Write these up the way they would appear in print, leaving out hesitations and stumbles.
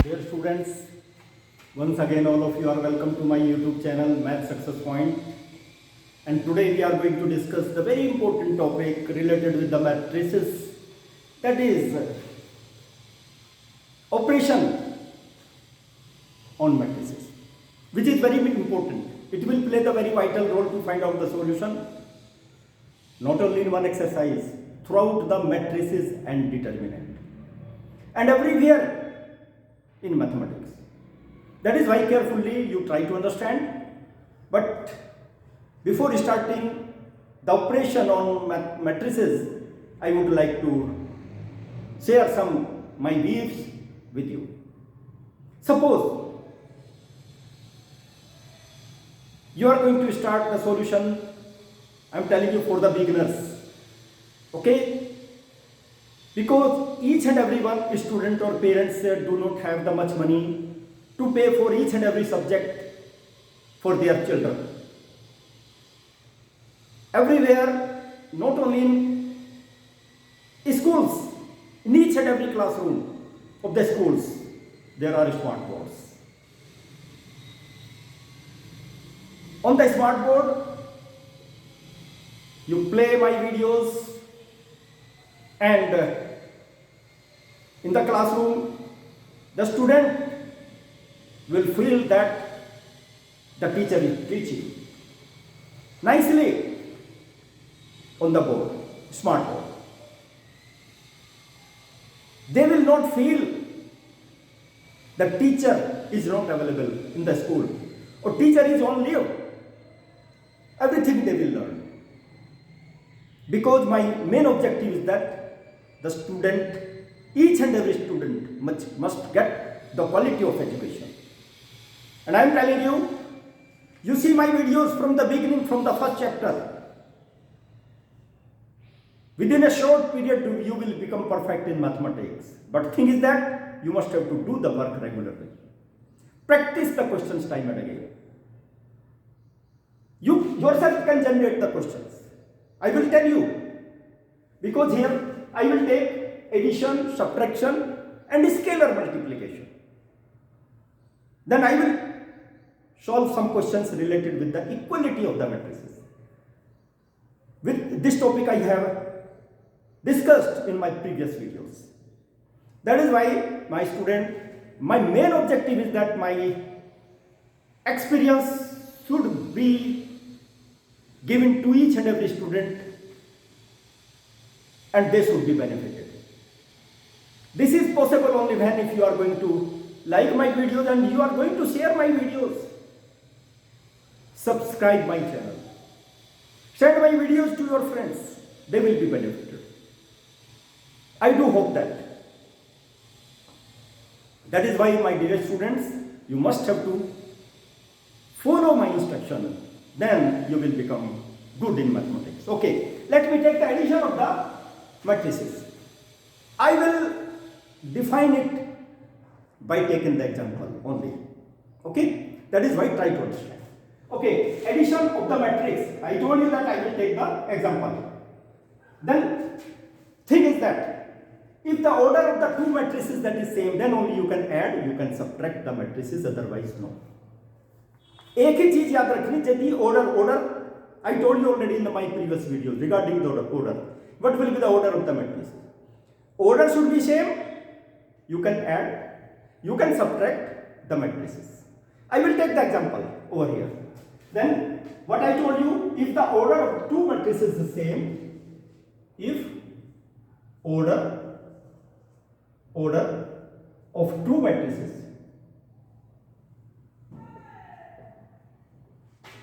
Dear students, once again all of you are welcome to my YouTube channel Math Success Point. And today we are going to discuss the very important topic related with the matrices, that is operation on matrices, which is very important. It will play the very vital role to find out the solution, not only in one exercise, throughout the matrices and determinant, and everywhere in mathematics. That is why carefully you try to understand. But before starting the operation on matrices, I would like to share some my views with you. Suppose you are going to start the solution. I am telling you for the beginners, okay? Because each and every one student or parents do not have the much money to pay for each and every subject for their children. Everywhere, not only in schools, in each and every classroom of the schools, there are smart boards. On the smart board, you play my videos, and in the classroom, the student will feel that the teacher is teaching nicely on the board, smart board. They will not feel the teacher is not available in the school or teacher is on leave. Everything they will learn. Because my main objective is that the student, each and every student must get the quality of education. And I am telling you, you see my videos from the beginning, from the first chapter. Within a short period, you will become perfect in mathematics. But thing is that you must have to do the work regularly. Practice the questions time and again. You yourself can generate the questions. I will tell you, because here I will take addition, subtraction and scalar multiplication. Then I will solve some questions related with the equality of the matrices. With this topic I have discussed in my previous videos. That is why my student, my main objective is that my experience should be given to each and every student and they should be benefited. This is possible only when if you are going to like my videos and you are going to share my videos. Subscribe my channel. Send my videos to your friends. They will be benefited. I do hope that. That is why my dear students, you must have to follow my instruction. Then you will become good in mathematics. Okay, let me take the addition of the matrices. I will define it by taking the example only. Okay, that is why try to understand. Okay, addition of the matrix. I told you that I will take the example. Then thing is that if the order of the two matrices that is same, then only you can add, you can subtract the matrices, otherwise no. एक ही चीज याद रखनी, यदि order I told you already in my previous videos regarding the order. What will be the order of the matrices? Order should be same. You can add, you can subtract the matrices. I will take the example over here. Then what I told you, if the order of two matrices is the same, if order of two matrices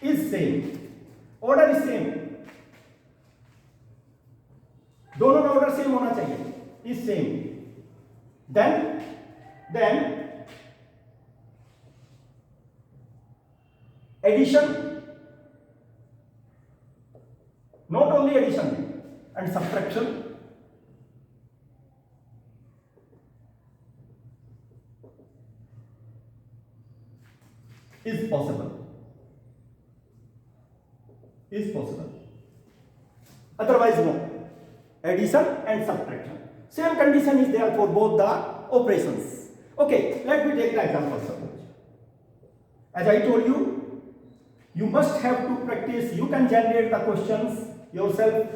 is same, order is same, दोनों का order same होना चाहिए, is same, then addition, not only addition and subtraction, is possible. Otherwise no. Addition and subtraction. Same condition is there for both the operations. Okay, let me take the example suppose. As I told you, you must have to practice. You can generate the questions yourself.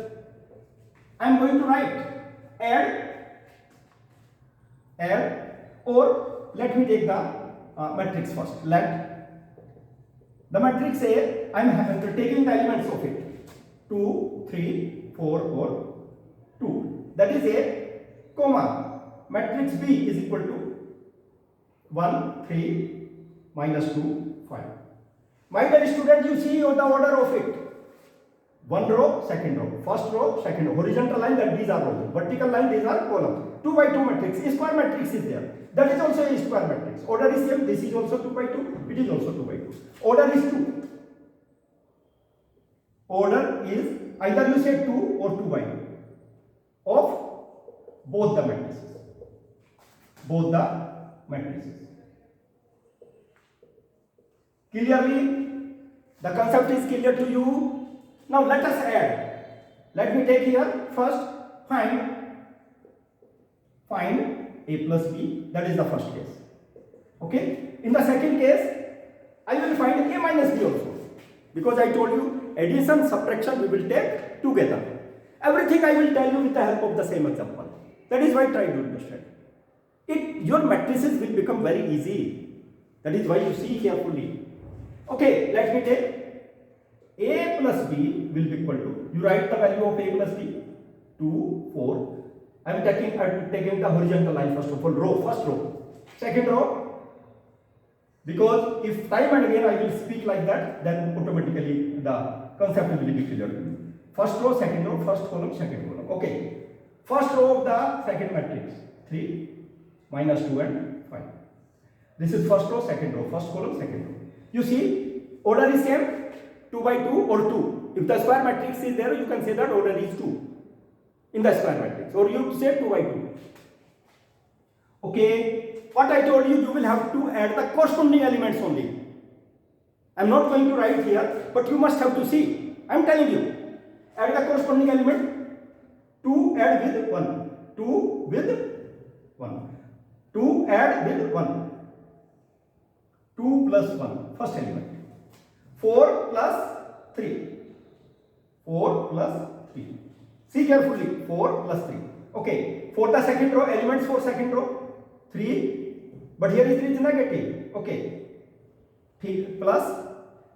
I am going to write add, or let me take the matrix first. Let the matrix A, I am taking the elements of it 2, 3, 4, or 2. That is A, comma. Matrix B is equal to 1, 3, minus 2, 5. My dear student, you see the order of it. One row, second row, first row, second row. Horizontal line, that these are rows. Vertical line, these are columns. 2 by 2 matrix. A square matrix is there. That is also a square matrix. Order is same. This is also 2 by 2. It is also 2 by 2. Order is 2. Order is either you say 2 or 2 by 2 of both the matrices. Both the matrices. Clearly, the concept is clear to you. Now let us add. Let me take here first find A plus B. That is the first case. Okay. In the second case, I will find A minus B also. Because I told you addition, subtraction we will take together. Everything I will tell you with the help of the same example. That is why try to understand. Your matrices will become very easy. That is why you see carefully. Okay, let me take A plus B will be equal to, you write the value of A plus B, 2, 4. I am taking the horizontal line first of all, first row. Second row, because if time and again I will speak like that, then automatically the concept will be clear to you. First row, second row, first column, second column. Okay. First row of the second matrix, 3, minus 2 and 5. This is first row, second row, first column, second row. You see, order is same, 2 by 2 or 2. If the square matrix is there, you can say that order is 2 in the square matrix, or you say 2 by 2. Okay, what I told you, you will have to add the corresponding elements only. I am not going to write here, but you must have to see. I am telling you, add the corresponding element, 2 add with 1, 2 with 1, 2 add with 1, 2 plus 1, first element, 4 plus 3, 4 plus 3. See carefully, 4 plus 3. Okay, for the second row, elements for second row, 3, but here it is negative. Okay, plus,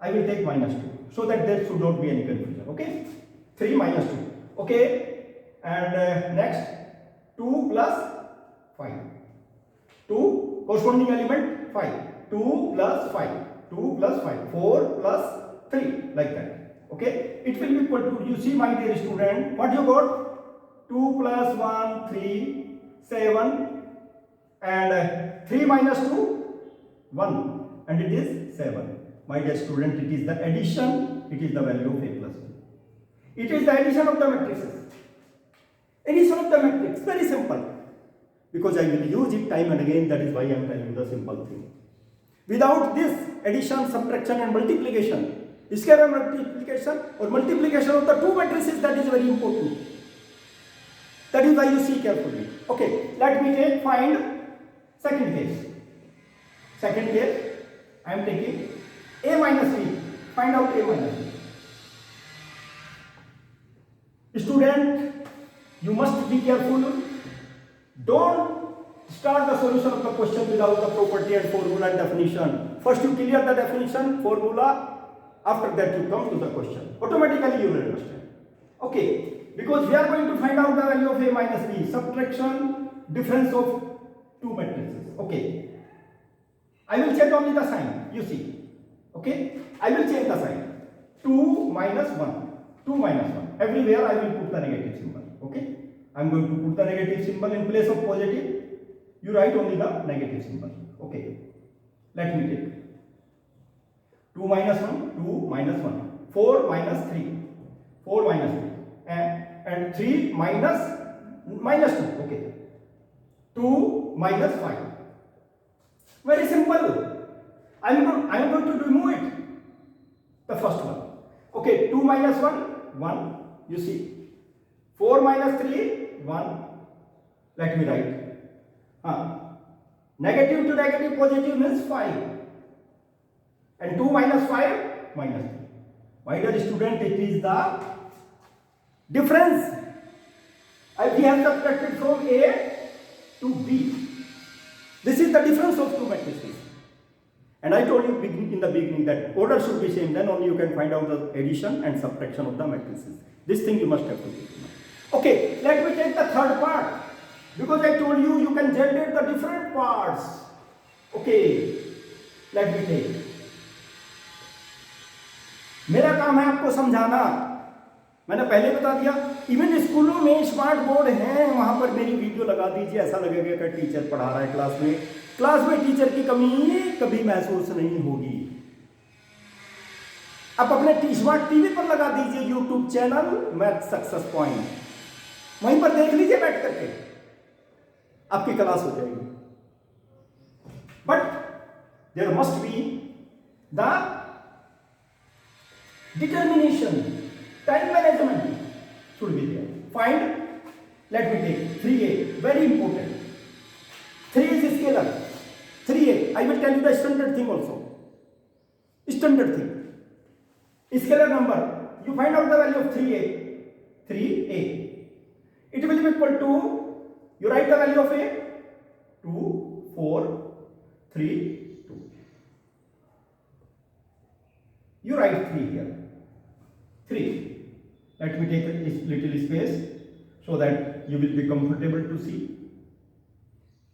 I will take minus 2, so that there should not be any confusion. Okay, 3 minus 2. Okay, and next, 2 plus 5. 2, corresponding element, 5. 2 plus 5. 2 plus 5, 4 plus 3, like that. Okay, it will be equal to, you see my dear student, what you got? 2 plus 1, 3, 7, and 3 minus 2, 1, and it is 7. My dear student, it is the addition, it is the value of A plus B. It is the addition of the matrices. Addition of the matrix, very simple. Because I will use it time and again, that is why I am telling you the simple thing. Without this addition, subtraction and multiplication, scalar multiplication or multiplication of the two matrices, that is very important. That is why you see carefully. Okay, let me find second case. Second case, I am taking A minus B. Find out A minus B. Student, you must be careful. Don't start the solution of the question without the property and formula and definition. First you clear the definition, formula, after that you come to the question. Automatically you will understand. Okay, because we are going to find out the value of A minus B, subtraction, difference of two matrices. Okay, I will check only the sign, you see. Okay, I will change the sign. 2 minus 1, 2 minus 1. Everywhere I will put the negative symbol. Okay, I am going to put the negative symbol in place of positive. You write only the negative symbol. Okay, let me take 2 minus 1, 2 minus 1, 4 minus 3, 4 minus 3, and 3 minus 2. Okay, 2 minus 5. Very simple. I am going to remove it. The first one. Okay, 2 minus 1, 1. You see. 4 minus 3, 1. Let me write. Negative to negative, positive means 5. And 2 minus 5, minus 3. My dear student, it is the difference. We have subtracted from A to B. This is the difference of two matrices. And I told you in the beginning that order should be same, then only you can find out the addition and subtraction of the matrices. This thing you must have to keep in mind. Okay, let me take the third part. Because I told you, you can generate the different parts. Okay, let me take. मेरा काम है आपको समझाना. मैंने पहले बता दिया, even स्कूलों में स्मार्ट बोर्ड हैं, वहां पर मेरी वीडियो लगा दीजिए, ऐसा लगेगा कि टीचर पढ़ा रहा है क्लास में टीचर की कमी कभी महसूस नहीं होगी. आप अपने स्मार्ट टीवी पर लगा दीजिए YouTube channel math success point, वहीं पर देख लीजिए बैठ करके, आपकी क्लास हो जाएगी. But there must be the determination, time management should be there. Find, let me take 3a, very important. 3 is scalar. 3a, I will tell you the standard thing also. Standard thing. Scalar number, you find out the value of 3a. 3a. It will be equal to, you write the value of a, 2, 4, 3, 2. You write 3 here. 3. Let me take a little space so that you will be comfortable to see.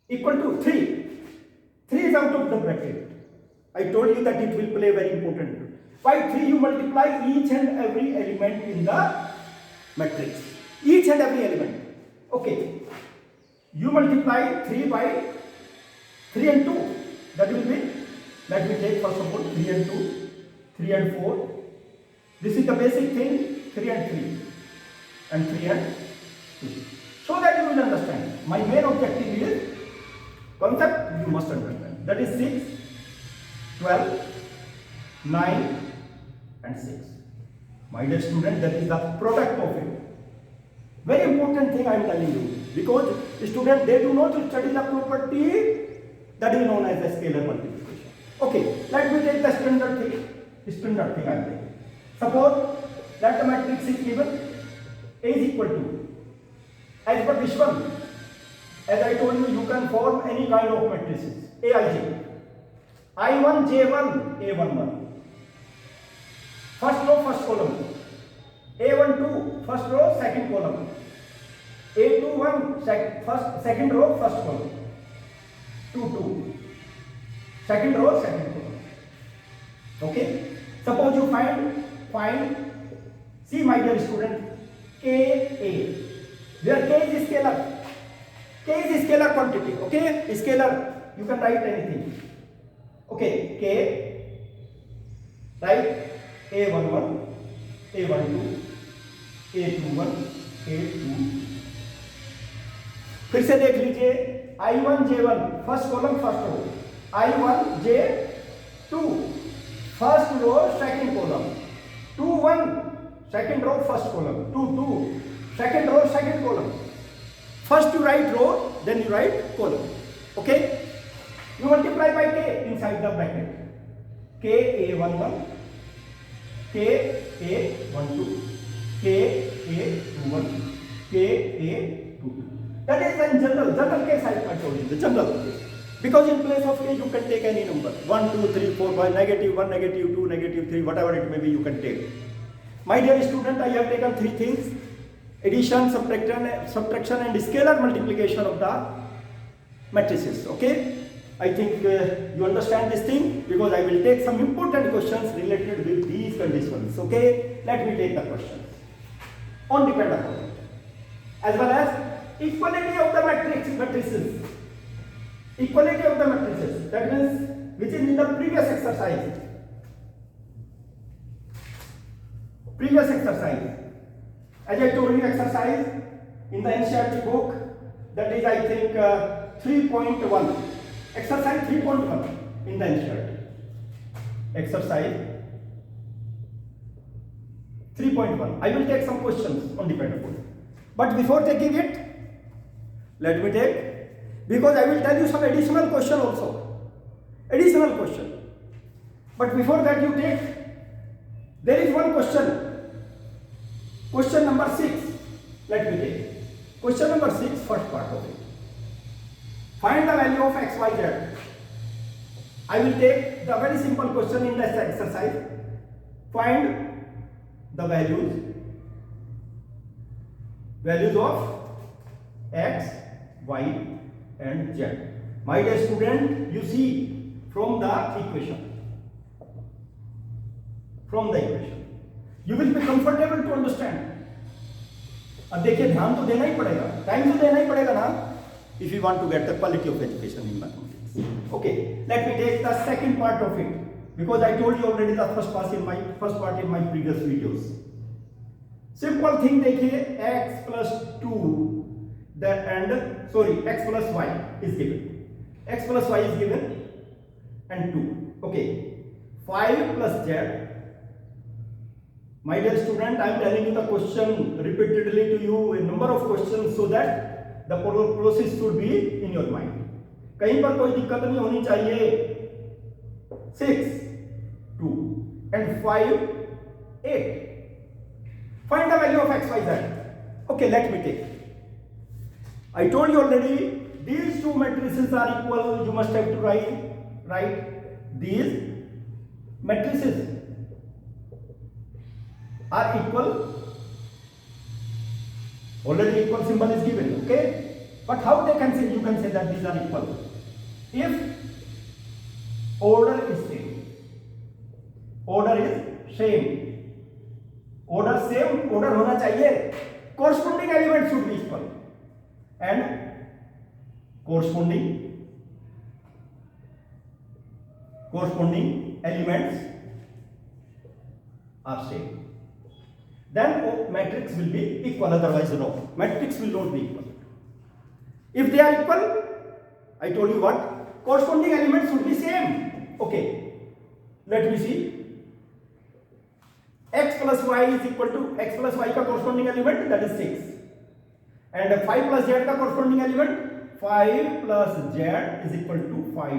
Equal to 3. 3 is out of the bracket. I told you that it will play very important role. By 3 you multiply each and every element in the matrix. Each and every element. Okay. You multiply 3 by 3 and 2. That will be, let me take first of all 3 and 2. 3 and 4. This is the basic thing, 3 and 3. And 3 and 2. So that you will understand. My main objective is, concept you must understand. That is 6, 12, 9 and 6. My dear student, that is the product of it. Very important thing I am telling you. Because students, they do not study the property that is known as the scalar multiplication. Okay, let me take the standard thing. Standard thing I will take. Suppose that the matrix is given, A is equal to, as per this one, as I told you, you can form any kind of matrices. Aij, I1, J1, A11. First row, first column. A12, first row, second column. A21, second row, first column. 2, second row, second column. Okay? Suppose you find, see my dear student, Ka, where K is scalar. K is scalar quantity, okay? Scalar, you can write anything. Okay, K, write A11, A12, A21, A2. फिर से देख लीजिए, I1, J1, first column first row, I1, J2, first row, second column. 2, 1, second row, first column. 2, 2, second row, second column. First you write row, then you write column. Okay? You multiply by K inside the bracket. K A11, K A12, K A21, K A22. That is in general case I told you, the general case. Because in place of K you can take any number. 1, 2, 3, 4, 5, negative 1, negative 2, negative 3, whatever it may be you can take. My dear student, I have taken 3 things. Addition, subtraction and scalar multiplication of the matrices. Okay? I think you understand this thing because I will take some important questions related with these conditions. Okay? Let me take the questions. On depend upon it. As well as equality of the matrices. Equality of the matrices. That means which is in the previous exercise. As I told you, exercise in the NCERT book, that is I think 3.1. Exercise 3.1 in the NCERT. Exercise 3.1. I will take some questions on dependable. But before taking it, let me take because I will tell you some additional question also. Additional question. But before that you take, there is one question. Question number 6. Let me take. Question number 6, first part of it. Find the value of x, y, z. I will take the very simple question in this exercise. Find the values of x, y, and z. My dear student, you see from the equation. You will be comfortable to understand. अब देखिए ध्यान तो देना ही पड़ेगा, time तो देना ही पड़ेगा ना, if you want to get the quality of education in mathematics. Okay, let me take the second part of it, because I told you already the first part in my previous videos. Simple thing देखिए, x plus 2 x plus y is given. X plus y is given and 2. Okay, 5 plus z. My dear student, I am telling you the question repeatedly to you, a number of questions, so that the process should be in your mind. कहीं पर कोई दिक्कत नहीं होनी चाहिए. 6, 2 and 5, 8. Find the value of x, y, z. Okay, let me take. I told you already, these two matrices are equal. You must have to write these matrices are equal. Already equal symbol is given. Okay, but how they can say, you can say that these are equal if order is same. Order same, order होना चाहिए. Corresponding elements should be equal and corresponding elements are same. Then matrix will be equal, otherwise no. Matrix will not be equal. If they are equal, I told you what? Corresponding elements should be same. Okay, let me see. X plus y is equal to, x plus y का corresponding element, that is 6. And 5 plus z का corresponding element, 5 plus z is equal to 5.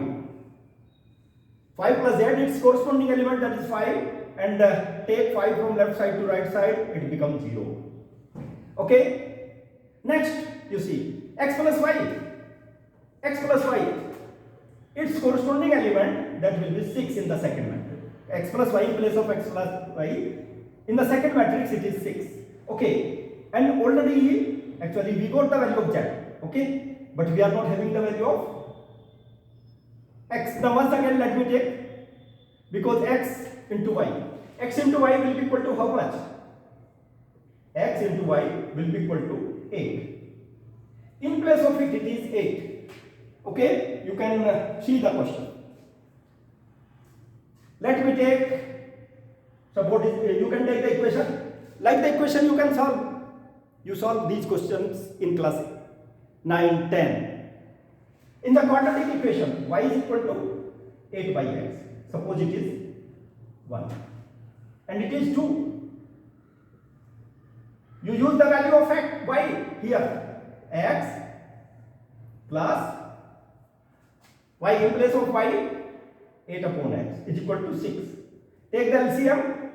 5 plus z, its corresponding element, that is 5. And take 5 from left side to right side, it becomes 0. Okay, next you see x plus y, its corresponding element, that will be 6 in the second matrix. X plus y in place of x plus y, in the second matrix it is 6. Okay, and already actually we got the value of z. Okay, but we are not having the value of x. Now once again let me take, because x into y will be equal to how much? X into y will be equal to 8. In place of it is 8. Okay, you can see the question. Let me take, suppose you can take the equation. Like the equation you can solve. You solve these questions in class 9, 10. In the quadratic equation, y is equal to 8 by x. Suppose it is 1. And it is 2. You use the value of x, y here. X plus y in place of y, 8 upon x is equal to 6. Take the LCM.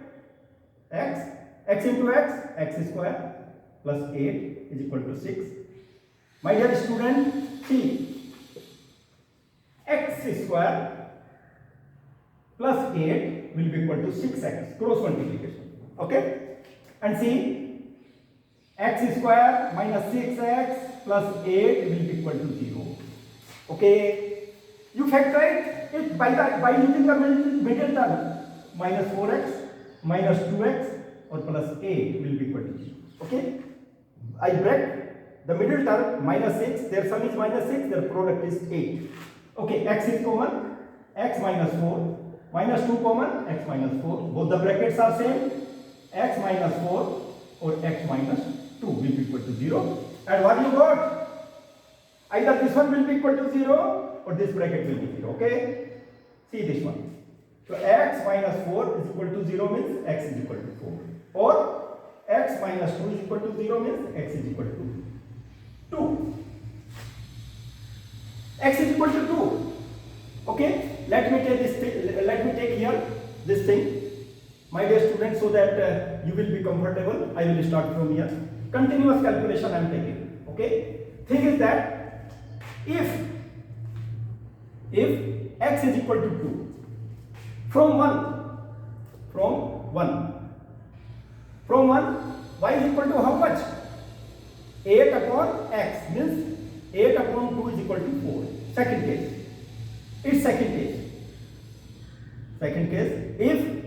X into x square plus 8 is equal to 6. My dear student, see, x square plus 8 will be equal to 6x, cross multiplication. Okay, and see, x square minus 6x plus 8 will be equal to 0. Okay, you factorize it by using the middle term. Minus 4x minus 2x or plus 8 will be equal to 0. Okay, I break the middle term, minus 6, their sum is minus 6, their product is 8. Okay, x is common, x minus 4, minus 2 common, x minus 4, both the brackets are same, x minus 4 or x minus 2 will be equal to 0. And what you got? Either this one will be equal to 0 or this bracket will be 0. Okay, see this one. So x minus 4 is equal to 0 means x is equal to 4, or x minus 2 is equal to 0 means x is equal to 2. x is equal to 2. Okay, let me take this thing, let me take here this thing, my dear students, so that you will be comfortable. I will start from here. Continuous calculation I am taking. Okay, thing is that if x is equal to 2, from 1, y is equal to how much? 8 upon x, means 8 upon 2 is equal to 4. Second case. It's second case. Second case, if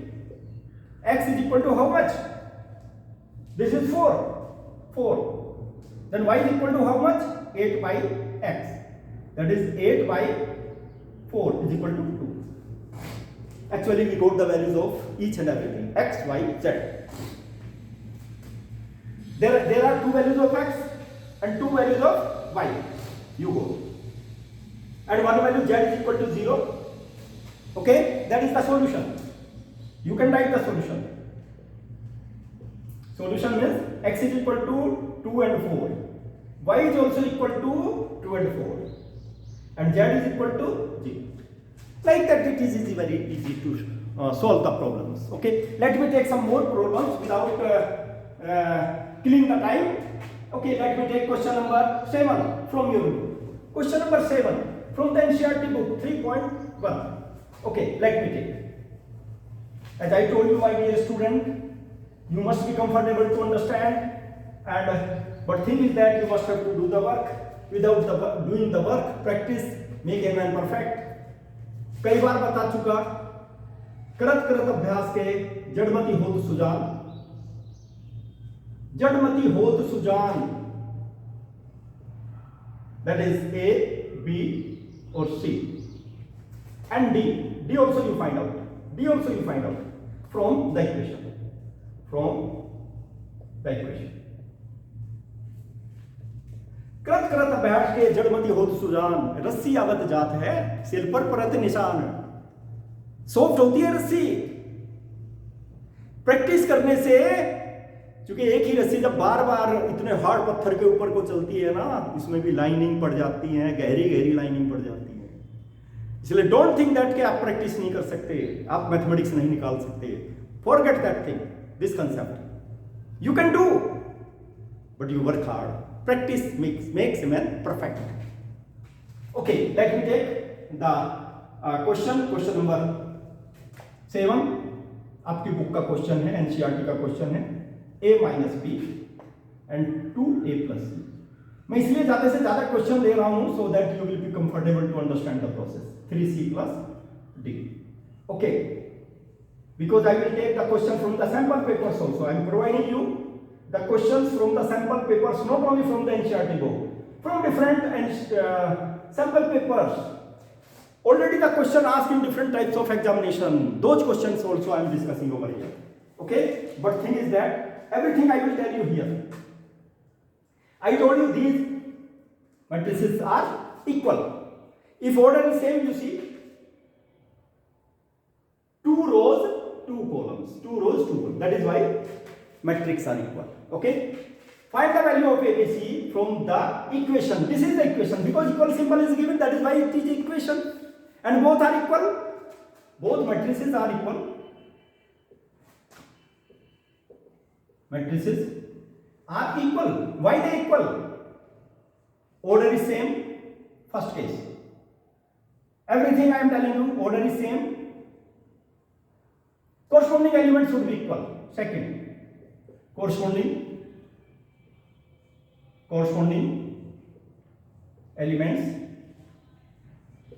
x is equal to how much? This is 4. Then y is equal to how much? 8 by x. That is 8 by 4 is equal to 2. Actually, we got the values of each and everything, x, y, z. There are two values of x and two values of y. You go. And one value z is equal to 0. Okay, that is the solution. You can write the solution. Solution means x is equal to 2 and 4. Y is also equal to 2 and 4. And z is equal to 0. Like that, it is easy, very easy to solve the problems. Okay, let me take some more problems without killing the time. Okay, let me take question number 7 from your book. Question number 7 from the NCERT book 3.1. Okay, let me take. As I told you, my dear student, you must be comfortable to understand, and but thing is that you must have to do the work. Without doing the work, practice make a man perfect. कई बार बता चुका, करत करत अभ्यास के जड़मति होत सुजान, जड़मति होत Sujan. That is A, B or C. And D also you find out. D also you find out from the equation. करत करत अभ्यास के जड़मति होत सुजान, रस्सी आवत जात है सिर पर परत निशान. सॉफ्ट होती है रस्सी. प्रैक्टिस करने से, क्योंकि एक ही रस्सी जब बार बार इतने हार्ड पत्थर के ऊपर को चलती है ना, इसमें भी लाइनिंग पड़ जाती है, गहरी गहरी लाइनिंग पड़ जाती है. इसलिए डोंट थिंक दैट कि आप प्रैक्टिस नहीं कर सकते, आप मैथमेटिक्स नहीं निकाल सकते. Forget that thing, this concept. You can do, but you work hard. Practice makes a man perfect. Okay, let me take the question number 7. आपकी बुक का क्वेश्चन है, एनसीईआरटी का क्वेश्चन है. a minus b and 2a plus c. मैं इसलिए ज्यादा से ज्यादा क्वेश्चन दे रहा हूं so that you will be comfortable to understand the process. 3c plus d. Okay, because I will take the question from the sample papers also. I am providing you the questions from the sample papers, not only from the NCERT book, from different sample papers. Already the question asked in different types of examination. Those questions also I am discussing over here. Okay, but thing is that everything I will tell you here. I told you these matrices are equal. If order is same, you see 2 rows, 2 columns, 2 rows, 2 columns. That is why matrix are equal. Okay, find the value of ABC from the equation. This is the equation, because equal symbol is given, that is why it is equation, and both are equal. Both matrices are equal. Matrices are equal. Why they equal? Order is same. First case. Everything I am telling you, order is same. Corresponding elements should be equal. Second, corresponding elements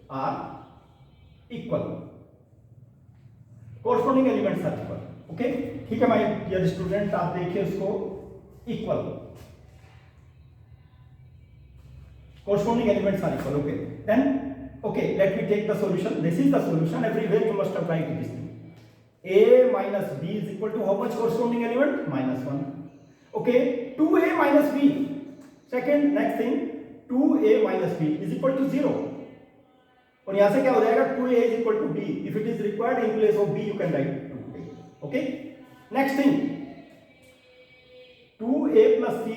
are equal. Corresponding elements are equal. Okay, ठीक है my dear student, आप देखिए उसको. Equal, corresponding elements are equal. Okay, then okay, let me take the solution. This is the solution. Everywhere you must apply to this thing. A minus b is equal to how much corresponding element? -1. Okay, 2a minus b. Second, next thing, 2a minus b is equal to 0. और यहां से क्या हो जाएगा? 2a is equal to b. If it is required, in place of b you can write 2a. Okay, next thing, 2a plus c,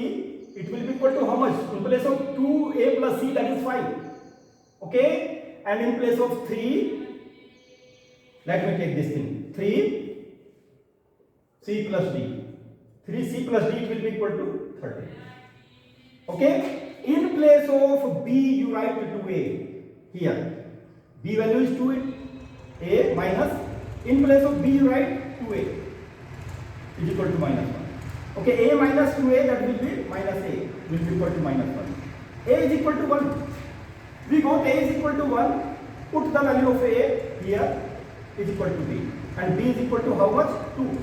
it will be equal to how much? In place of 2a plus c, that is 5. Okay, and in place of 3, let me take this thing, 3c plus d. 3c plus d, it will be equal to 30. Okay, in place of b you write 2a here. B value is 2, a minus, in place of b you write 2a is equal to minus 1. Okay, a minus 2a, that will be minus a, will be equal to minus 1. A is equal to 1. We got a is equal to 1, put the value of a here is equal to b, and b is equal to how much? 2.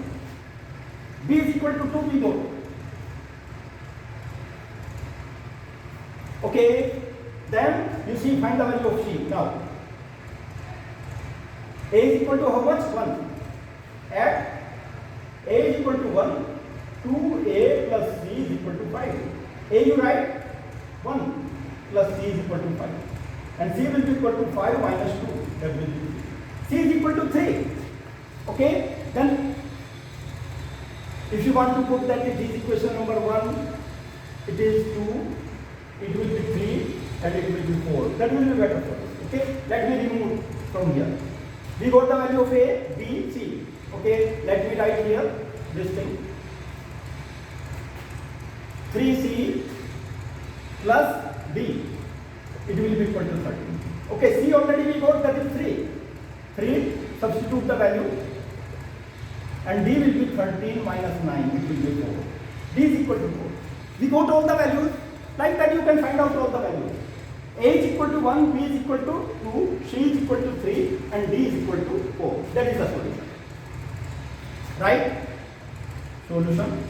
B is equal to 2 we got. Okay, then you see, find the value of c. Now a is equal to how much? 1. At a is equal to 1, 2a plus c is equal to 5. A you write 1 plus c is equal to 5, and c will be equal to 5 minus 2, that will be 3. C is equal to 3. Okay, then if you want to put that it is equation number 1, it is 2, it will be 3, and it will be 4. That will be better for us. Okay, let me remove from here. We got the value of a, b, c. Okay, let me write here this thing, 3c plus d, it will be equal to 13. Okay, c already we got, that is 3. 3, substitute the value, and d will be 13 minus 9, it will be 4. D is equal to 4. We got all the values. Like that you can find out all the values. A is equal to 1, B is equal to 2, C is equal to 3, and D is equal to 4. That is the solution. Right? Solution.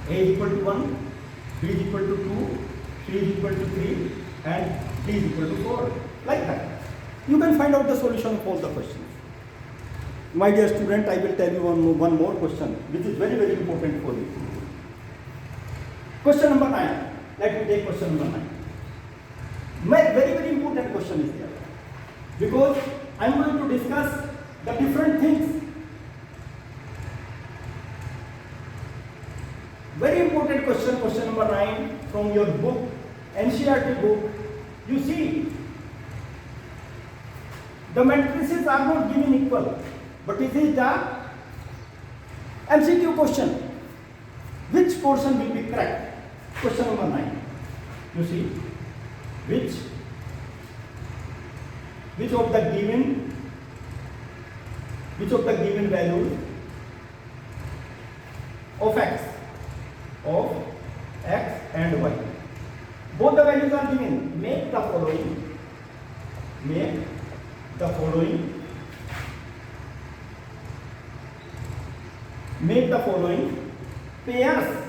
A is equal to 1, B is equal to 2, C is equal to 3, and D is equal to 4. Like that. You can find out the solution of all the questions. My dear student, I will tell you one more question, which is very, very important for you. Question number 9. Let me take question number 9. My very, very important question is there, because I am going to discuss the different things. Very important question, question number 9 from your book, NCERT book. You see, the matrices are not given equal, but it is the MCQ question. Which portion will be correct? Question number 9. You see, which of the given values of x and y, both the values are given, make the following pairs.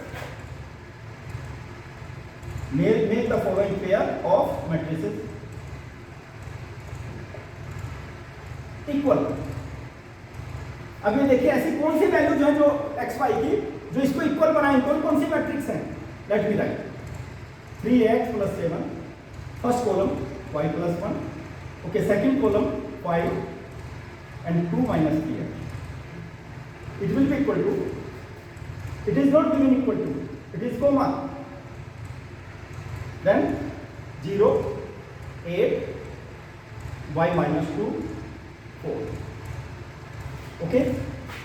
Make the following pair of matrices equal. अब ये देखिए ऐसी कौन सी values हैं जो x Y की जो इसको इक्वल बनाएं, कौन सी मैट्रिक्स हैं? Let me right 3x plus 7, first column y plus 1, okay, second column 5 and 2 minus 3x. It will be equal to, it is not given equal to, it is comma, then 0, 8, y minus 2, 4. Okay,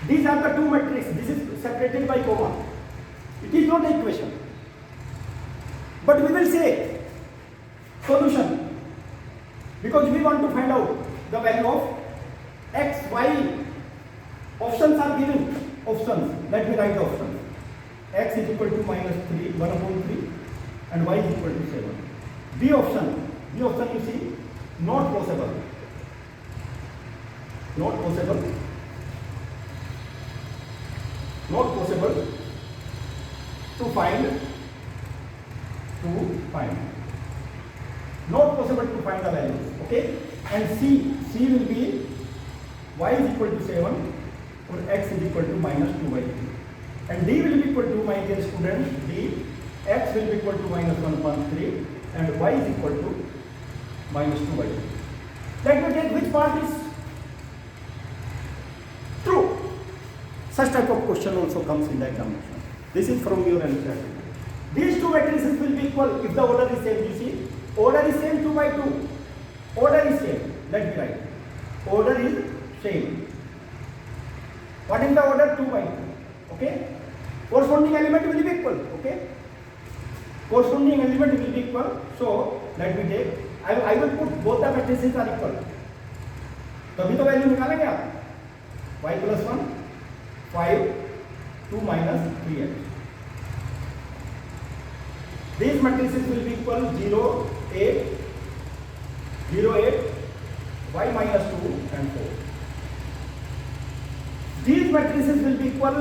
these are the two matrices. This is separated by comma. It is not an equation, but we will say solution, because we want to find out the value of x, y. Options are given. Options, let me write the options. X is equal to minus 3, 1/3, and y is equal to 7. B option you see, not possible not possible to find the values. Okay, and C will be y is equal to 7 or x is equal to minus 2/3, and D will be equal to, my dear students, D, x will be equal to minus 1/3 and y is equal to minus 2/3. Let me take which part is true. Such type of question also comes in the examination. This is from your answer. These two matrices will be equal if the order is same. You see, Order is same 2 by 2. Order is same. Let me write. Order is same. What is the order? 2 by 2. Okay. Corresponding element will be equal. Okay. Corresponding element will be equal. So let me take. I will put both the matrices are equal. तभी तो value निकालेंगे आप. Y plus 1 5 2 minus 3x. These matrices will be equal 0 8 0 8 y minus 2 and 4. These matrices will be equal.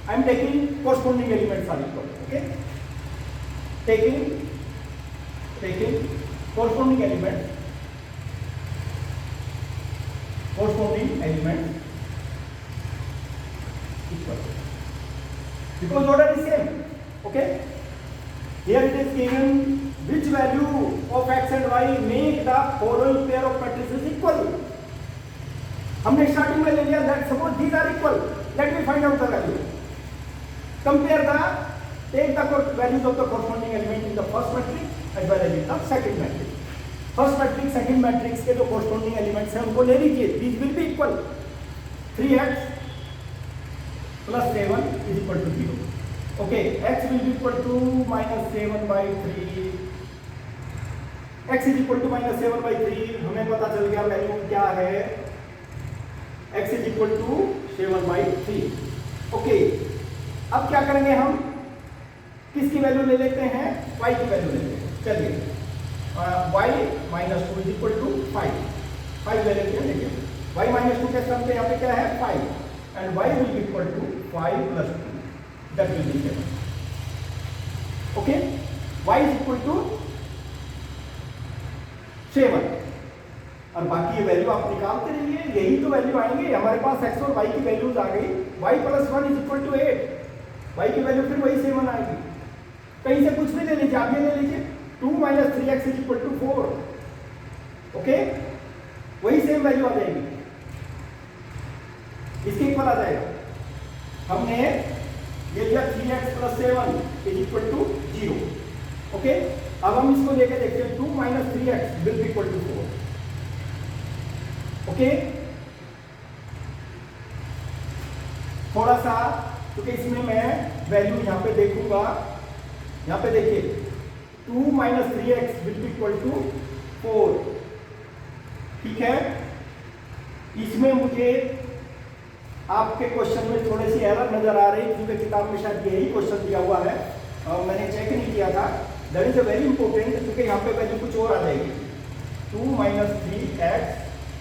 I am taking corresponding elements are equal. Okay. Taking corresponding element equal, because order is same. Okay. Here it is given which value of x and y make the following pair of matrices equal. हमने starting में ले लिया that suppose these are equal. Let me find out the value. Compare take the values of the corresponding element in the first matrix as well as in the second matrix. First matrix, second matrix के जो corresponding elements हैं उनको ले लीजिए. These will be equal. 3x plus 7 is equal to 0. Okay, x will be equal to minus 7 by 3. x is equal to minus 7 by 3. हमें पता चल गया वैल्यू क्या है. x is equal to 7 by 3. Okay, अब क्या करेंगे हम? किसकी वैल्यू ले लेते हैं? y की वैल्यू ले लेते हैं. चलिए, y minus 2 is equal to 5. 5 ले लेते हैं. देखिए, y minus 2 के क्रम पे यहाँ पे क्या है? 5. And y will be equal to 5 plus 2. That will be 7. Okay, y is equal to 7. और बाकी ये वैल्यू आप निकालते रहिए. यही तो वैल्यू आएंगे. हमारे पास x और y की वैल्यूज आ गई. y plus 1 is equal to 8. y की वैल्यू फिर वही 7 आएगी. कहीं से कुछ भी ले लीजिए. आप ये ले लीजिए 2 minus 3x is equal to 4. Okay, वही सेम वैल्यू आ जाएगी. इसके इक्वल आ जाएगा. हमने ये लिया 3x plus 7 is equal to 0. Okay, अब हम इसको लेके देखते हैं. 2 minus 3x will be equal to 4. Okay, थोड़ा सा क्योंकि इसमें मैं वैल्यू यहाँ पे देखूंगा. यहाँ पे देखिए 2 minus 3x will be equal to 4. ठीक है. इसमें मुझे आपके क्वेश्चन में थोड़ी सी एरर नजर आ रही क्योंकि किताब में शायद यही क्वेश्चन दिया हुआ है और मैंने चेक नहीं किया था. That is a very important क्योंकि यहाँ पे वैल्यू कुछ और आ जाएगी. 2 minus 3x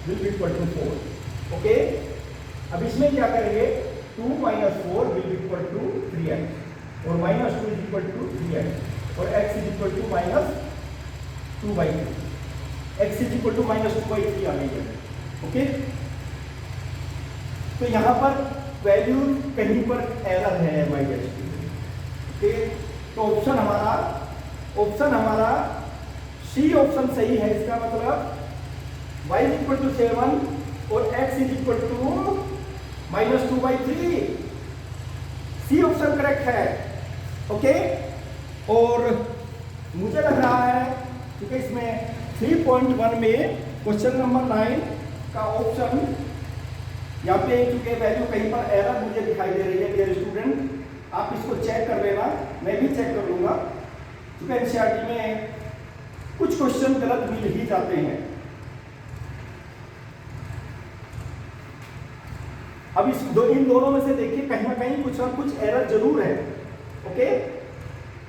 will be equal to 4. Okay, अब इसमें क्या करेंगे? 2 minus 4 will be equal to 3x और minus 2 is equal to 3x और x is equal to minus 2 by 3. x is equal to minus 2 by 3 आ गई है. ओके, तो यहाँ पर वैल्यू कहीं पर एरर है y डैश की. ओके, तो ऑप्शन हमारा सी ऑप्शन सही है. इसका मतलब y is equal to 7 और x is equal to minus 2 by 3. C option correct है. ओके, और मुझे लग रहा है क्योंकि इसमें 3.1 में क्वेश्चन नंबर 9 का ऑप्शन यहाँ पे क्योंकि वैल्यू कहीं पर एरर मुझे दिखाई दे रही है. डियर स्टूडेंट, आप इसको चेक कर लेना. मैं भी चेक कर लूंगा क्योंकि एनसीईआरटी में कुछ क्वेश्चन गलत मिल ही जाते हैं. अब इन दोनों में से देखिए कहीं ना कहीं कुछ ना कुछ एरर जरूर है. ओके,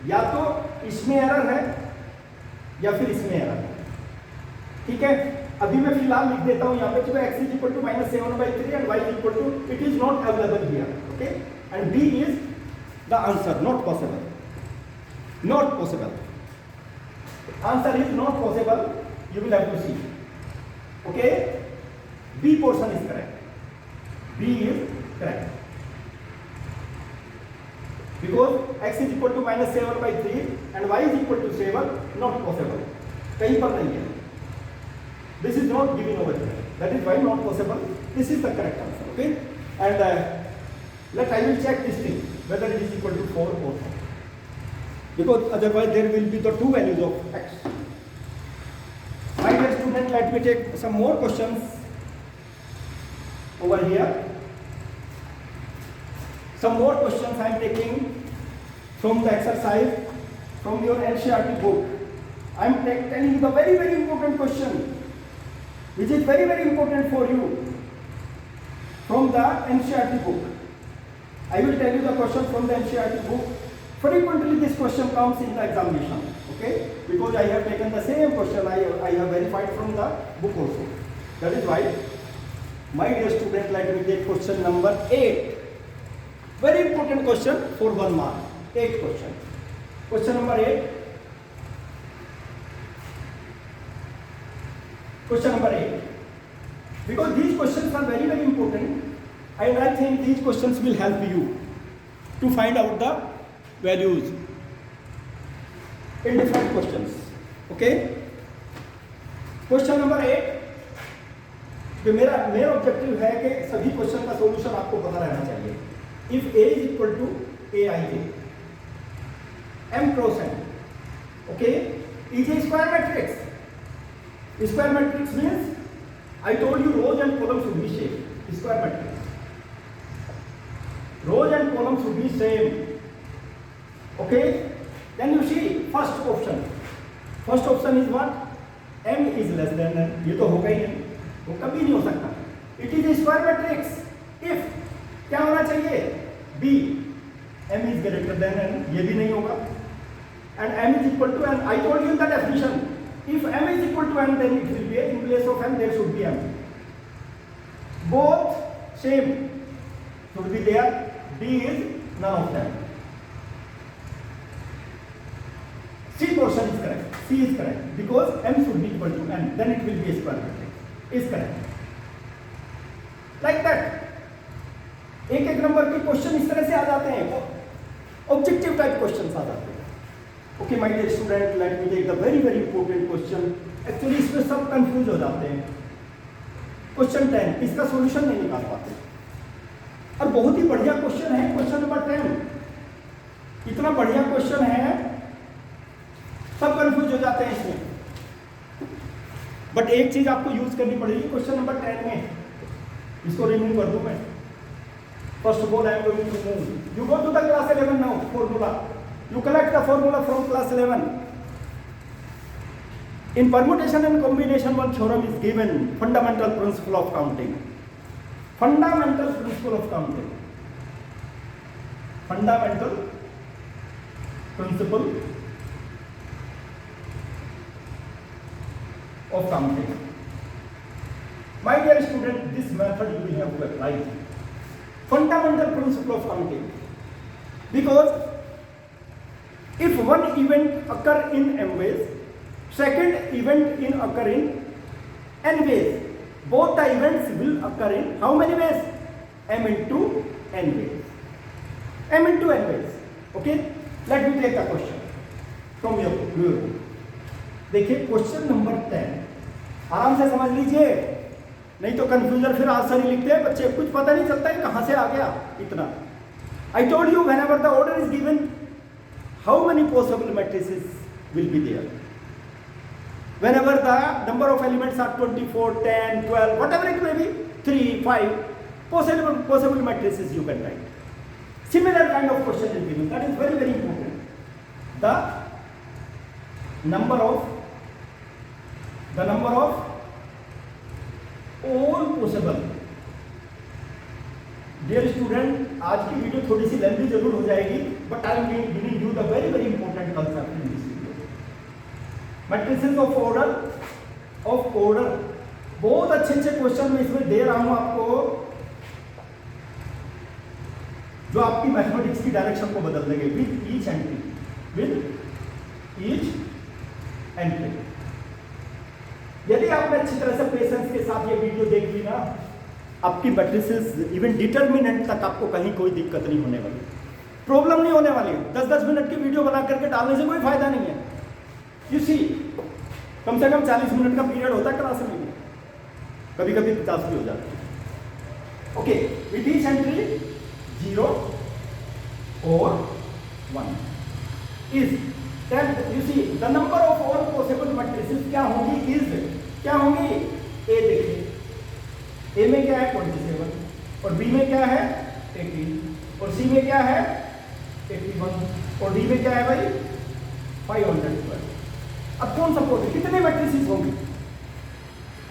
या तो इसमें एरर है या फिर इसमें एरर है. ठीक है, अभी मैं फिलहाल लिख देता हूं यहाँ पे कि x is equal to minus 7 by 3 and y is equal to it is not available here. Okay, and D is the answer. Not possible. Not possible. Answer is not possible. You will have to see. Okay, B portion is correct. B is correct because x is equal to minus 7 by 3 and y is equal to 7. Not possible. कहीं पर नहीं है. This is not given over here. That is why not possible. This is the correct answer. Okay, and I will check this thing whether it is equal to 4 or 4 because otherwise there will be the two values of x. student, let me take some more questions over here. Some more questions I am taking from the exercise from your NCERT book. I am telling you the very, very important question, which is very, very important for you from the NCERT book. I will tell you the question from the NCERT book. Frequently this question comes in the examination, okay? Because I have taken the same question, I have verified from the book also. That is why, my dear student, let me take question number 8. Very important question for 1 mark. 8 question. Question number 8. Question number 8. Because these questions are very, very important, and I think these questions will help you to find out the values in different questions. Okay? Question number 8. तो मेरा objective है कि सभी question का solution आपको पता रहना चाहिए. If A is equal to Aij, M cross N, okay, is a square matrix. Square matrix means I told you rows and columns should be same. Square matrix. Rows and columns should be same. Okay. Then you see first option. First option is what? M is less than N. ये तो होगा ही नहीं. वो कभी नहीं हो सकता. It is a square matrix. If क्या होना चाहिए? B. M is greater than N. ये भी नहीं होगा. And M is equal to N. I told you in the definition. If M is equal to N, then it will be in place of M there should be M. Both same should be there. D is none of them. C portion is correct. C is correct because M should be equal to N. Then it will be a square matrix. Is correct. Like that. एक एक number के question इस तरह से आ जाते हैं, objective type questions आ जाते हैं. Okay my dear student, let me take the very very important question. Actually इसमें सब कंफ्यूज हो जाते हैं. क्वेश्चन 10, इसका सॉल्यूशन नहीं निकाल पाते. और बहुत ही बढ़िया क्वेश्चन है क्वेश्चन नंबर 10. इतना बढ़िया क्वेश्चन है, सब कंफ्यूज हो जाते हैं इसमें. बट एक चीज आपको यूज करनी पड़ेगी क्वेश्चन नंबर 10 में. इसको रिमूव कर दूं मैं. First of all, I am going to move. You go to the class 11 now. Formula. You collect the formula from class 11. In permutation and combination, one theorem is given. Fundamental principle of counting. Fundamental principle of counting. Fundamental principle of counting. My dear student, this method you will have to apply. Fundamental principle of counting, because if one event occur in m ways, second event occur in n ways, both the events will occur in how many ways? M into n ways. M into n ways. Okay, let me take the question from your book. देखिए question number 10, आराम से समझ लीजिए, नहीं तो confusion फिर answer ही लिखते हैं बच्चे, कुछ पता नहीं चलता है कहां से आ गया इतना. I told you whenever the order is given, how many possible matrices will be there? Whenever the number of elements are 24, 10, 12, whatever it may be, 3, 5 possible matrices you can write. Similar kind of question is given. That is very very important. The number of all possible. Dear student, आज की video थोड़ी सी लंबी जरूर हो जाएगी, but I am giving you the very very important concept in this video. Matrices of order, बहुत अच्छे question मैं इसमें दे रहा हूं आपको, जो आपकी मैथमेटिक्स की डायरेक्शन को बदल देंगे with each entry. यदि आपने अच्छी तरह से पेशेंस के साथ ये वीडियो देख ली ना, आपकी मैट्रिसेस इवन डिटर्मिनेंट तक आपको कहीं कोई दिक्कत नहीं होने वाली, प्रॉब्लम नहीं होने वाली. 10-10 मिनट की वीडियो बना करके डालने से कोई फायदा नहीं है. यू सी, कम से कम 40 मिनट का पीरियड होता है क्लास में, कभी कभी 50 भी हो जाता है. ओके, विद ईच एंट्री 0 और 1 is, then you see the number of all possible matrices क्या होगी is, क्या होंगी? ए देखिए, ए में क्या है 27 और बी में क्या है 18 और सी में क्या है 81 और डी में क्या है भाई 512। अब कौन सा कोड, कितने मैट्रिसेस होंगे?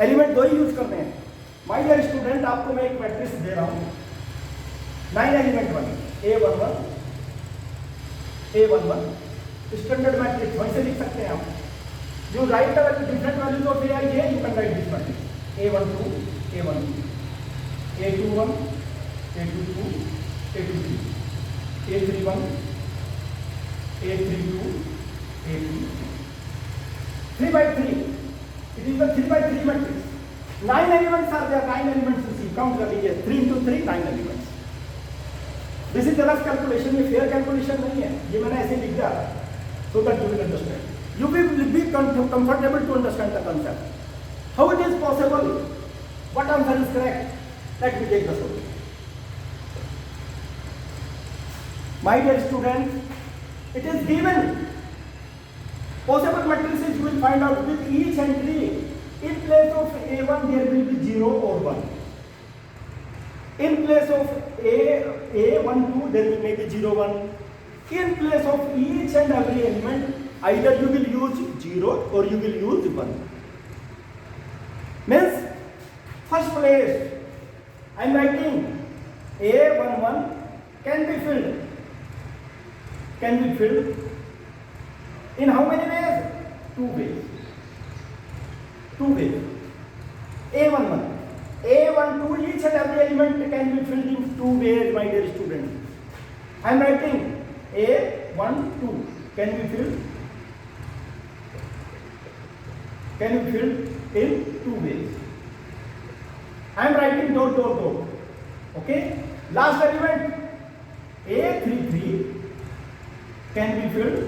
एलिमेंट दो ही यूज करते हैं। माय डियर स्टूडेंट, आपको मैं एक मैट्रिक्स दे रहा हूं 9 एलिमेंट वाली A11 स्टैंडर्ड मैट्रिक्स, वैसे लिख सकते हैं आप। You write the different values of AI here, you can write this matrix. A12, A12, A21, A22, A23, A31, A32, A3. 3 by 3. It is the 3 by 3 matrix. 9 elements are there, 9 elements you see. Count कर लीजिए, 3 into 3, 9 elements. This is the rough calculation, ये fair calculation नहीं है, ये मैंने ऐसे लिख दिया, so that you will understand. You will be comfortable to understand the concept. How it is possible? What answer is correct? Let me take the solution. My dear students, it is given. Possible matrices you will find out with each entry. In place of A1 there will be 0 or 1. In place of A12 there will maybe 0, 1. In place of each and every element, either you will use 0 or you will use 1. Means first place I am writing A11 can be filled. Can be filled in how many ways? 2 ways. 2 ways. A11, A12, each and every element can be filled in 2 ways, my dear students. I am writing A12 can be filled. Can be filled in 2 ways. I am writing dot dot dot. Okay. Last element A33 can be filled.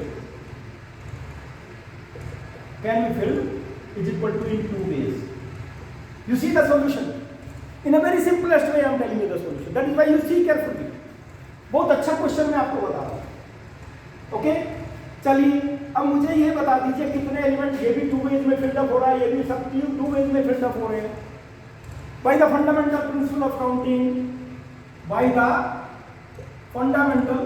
Can be filled is equal to in 2 ways. You see the solution. In a very simplest way I am telling you the solution. That is why you see carefully. बहुत अच्छा question मैं आपको बता रहा हूँ. Okay, चलिए अब मुझे ये बता दीजिए कितने एलिमेंट, ये भी 2 वेज में फिल्डअप हो रहा है, ये भी सब 2 वेज में फिल्डअप हो रहे हैं. By the fundamental principle of counting, by the fundamental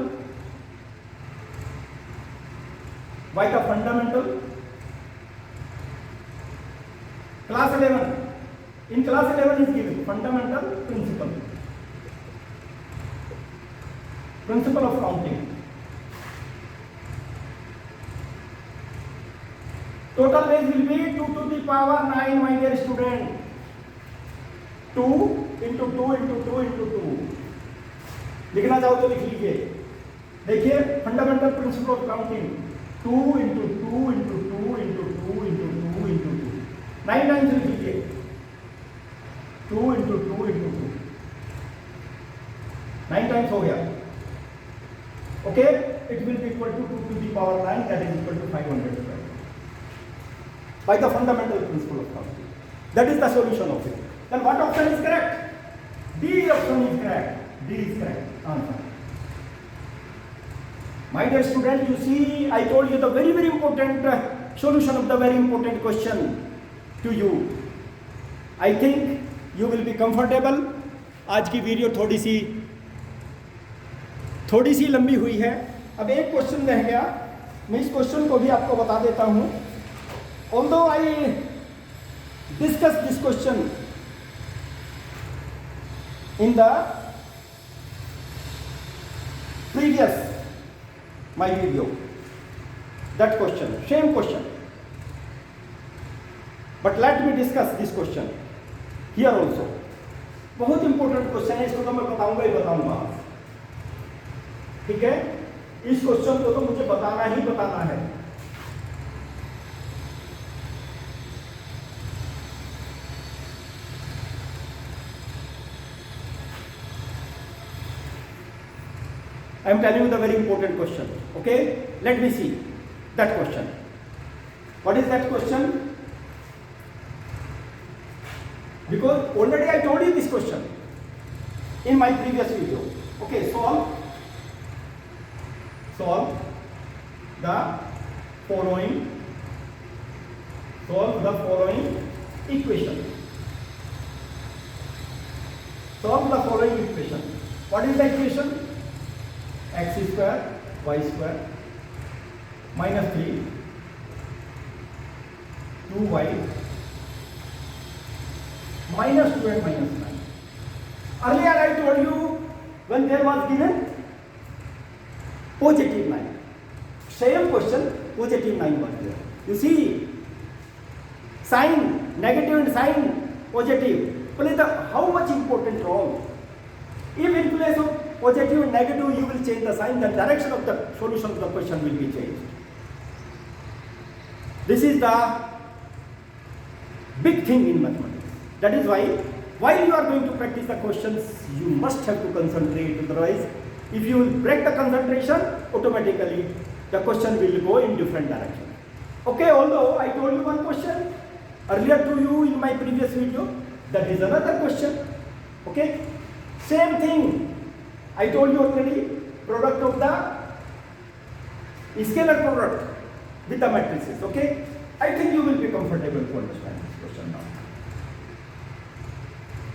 class 11, in class 11 is given fundamental principle of counting. Total ways will be 2 to the power 9, my dear student. 2 into 2 into 2 into 2. लिखना चाहो तो लिख लीजिए. देखिए fundamental principle of counting, 2 into 2 into 2 into 2 into 2 into 2. 9 times लिख लीजिए. 2 into 2 into 2. 9 times हो गया. Okay, it will be equal to 2 to the power 9, that is equal to 512. By the fundamental principle of counting. That is the solution of it. Then what option is correct? D option is correct. D is correct answer. My dear student, you see, I told you the very very important solution of the very important question to you. I think you will be comfortable. आज की video थोड़ी सी लंबी हुई है. अब एक question रह गया, मैं इस क्वेश्चन को भी आपको बता देता हूँ. Although I discussed this question in the previous my video, that question, same question, but let me discuss this question here also. बहुत इंपॉर्टेंट क्वेश्चन है, इसको तो मैं बताऊंगा ही बताऊंगा. ठीक है, इस क्वेश्चन को तो मुझे बताना ही बताना है. I am telling you the very important question. Okay, let me see that question. What is that question? Because already I told you this question in my previous video. Okay, solve the following equation. Solve the following equation. What is the equation? X square y square minus 3 2y minus 2 and minus 9. Earlier I told you when there was given positive 9. Same question, positive 9 was there. You see, sign negative and sign positive play the how much important role. If in place of positive and negative you will change the sign, the direction of the solution of the question will be changed. This is the big thing in mathematics. That is why while you are going to practice the questions, you must have to concentrate. Otherwise, if you will break the concentration, automatically the question will go in different direction. Okay, although I told you one question earlier to you in my previous video, that is another question. Okay, same thing I told you already, product of the scalar product with the matrices. Okay, I think you will be comfortable to understand this question now.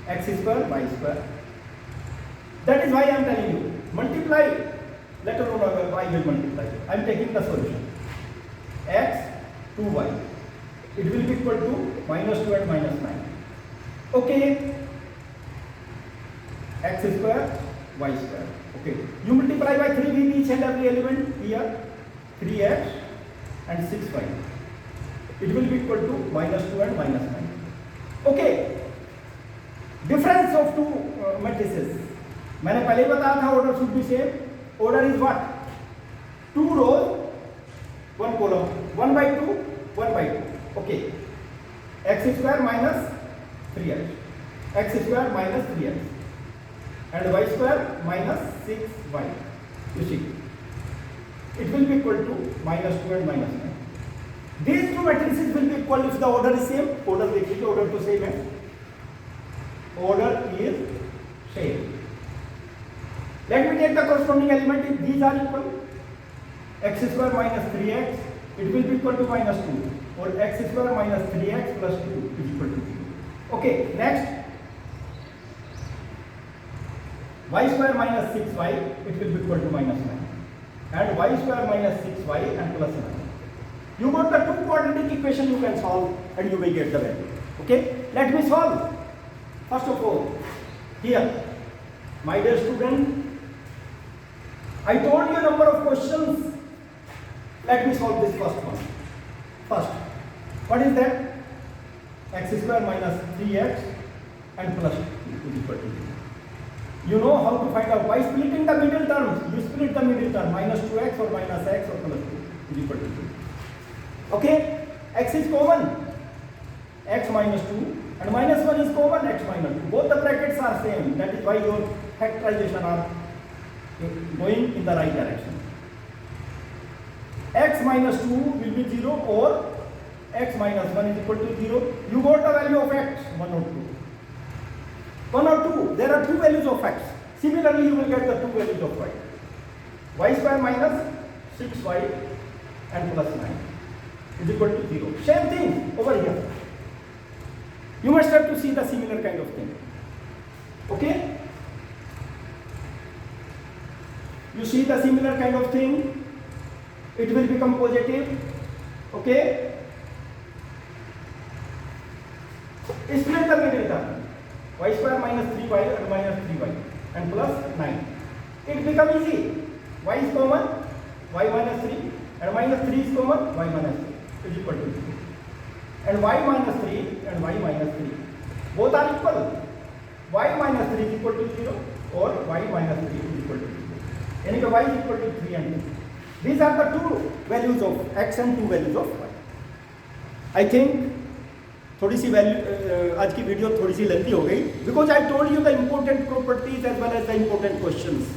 X square y square, that is why I am telling you multiply, later on y will multiply. I am taking the solution x 2y, it will be equal to minus 2 and minus 9. Okay, x square y square. Okay, you multiply by 3 with each and every element here, 3x and 6y, it will be equal to minus 2 and minus 9. Okay, difference of two matrices, मैंने पहले ही बताया था order should be same. Order is what? 2 rows 1 column, 1 by 2 1 by 2. Okay, x square minus 3x, x square minus 3x and y square minus 6y. You see, it will be equal to minus 2 and minus 9. These two matrices will be equal if the order is same. Order देखिए, order तो same है. Order is same. Let me take the corresponding element. If these are equal, x square minus 3x, it will be equal to minus 2, or x square minus 3x plus 2 is equal to 0. Okay, next, y square minus 6y, it will be equal to minus 9, and y square minus 6y and plus 9. You got the two quadratic equation you can solve and you will get the value. Okay, let me solve. First of all, here, my dear student, I told you a number of questions. Let me solve this first one. First, what is that? X square minus 3x and plus 2 is equal to 0. You know how to find out by splitting the middle terms. You split the middle term, minus 2x or minus x or plus 2 is equal to 0. Okay, x is common, x minus 2 and minus 1 is common, x minus 2. Both the brackets are same. That is why your factorization are going in the right direction. X minus 2 will be 0 or x minus 1 is equal to 0. You got the value of x, 1 or 2. 1 or 2, there are two values of x. Similarly, you will get the two values of y. Y square minus 6y and plus 9 is equal to 0. Same thing over here. You must have to see the similar kind of thing. Okay? You see the similar kind of thing, it will become positive. Okay? Split the middle term. Y square minus 3y and minus 3y and plus 9. It becomes easy. Y is common, y minus 3 and minus 3 is common, y minus 3 is equal to 0. And y minus 3 and y minus 3 both are equal. Y minus 3 is equal to 0 or y minus 3 is equal to 0. यानी कि y is equal to 3 and 2. These are the two values of x and two values of y. I think थोड़ी सी value आज की video थोड़ी सी lengthy हो गई because I told you the important properties as well as the important questions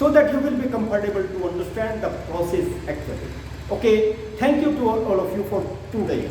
so that you will be comfortable to understand the process actually. Okay, thank you to all of you for today.